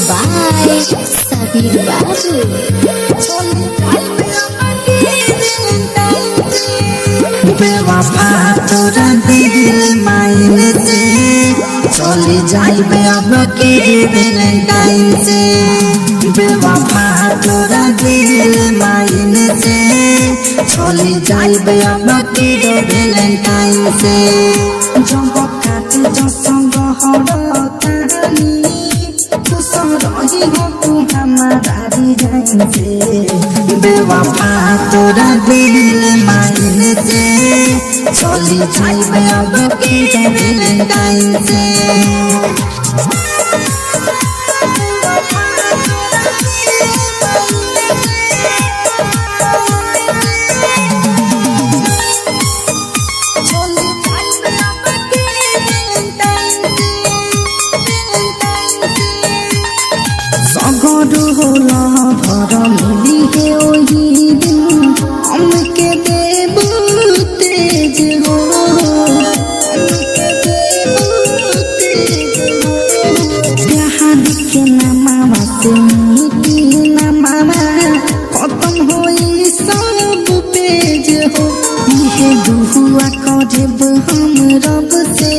Bye, Sabir Babu. बेवफा तोरा दिल मायने से चली जाइबे अब के वैलेंटाइन से। बेवफा तोरा दिल मायने से चली जाइबे अब के वैलेंटाइन से। जब काटे जो संग हरो कहानी खुश रही हो तू हमारा डिजाइन से। बेवफा तोरा दिल मायने से चली जाइबे अब के वैलेंटाइन से। सगरु होला भर मिली है ओही दिन हमके देबू तेज हो। यहाँ दिखे ना मामा से मीठी ना मामा खत्म होई सब पेज हो। ये दुआ करब हम रब से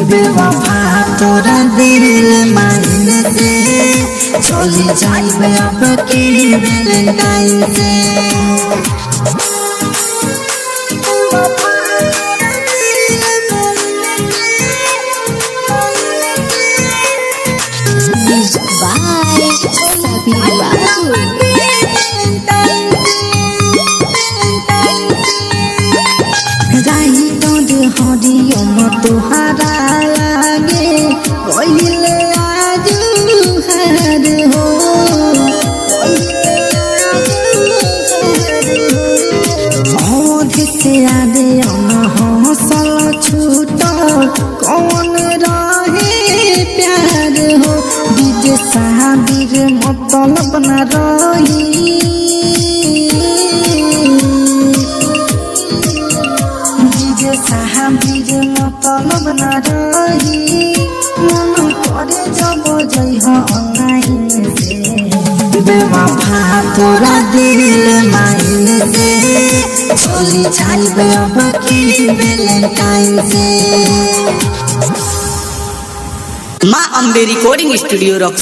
बेवफा तोरा दिल मायने से चली जाइबे अब के वैलेंटाइन से। Bye, Sabir Babu. हरियम तुहारा आगे पहिले आज हार हो। से आदे हौसल छूट कौन रहे प्यार हो। डीजे साबिर मतलब न रही साहबीर मतलब न रही मन करे जब जइह ऑनलाइन से। बेवफा तोरा दिल मायने से चली जाइबे अब के वैलेंटाइन से। माँ अम्बे रिकॉर्डिंग स्टूडियो रॉक्स।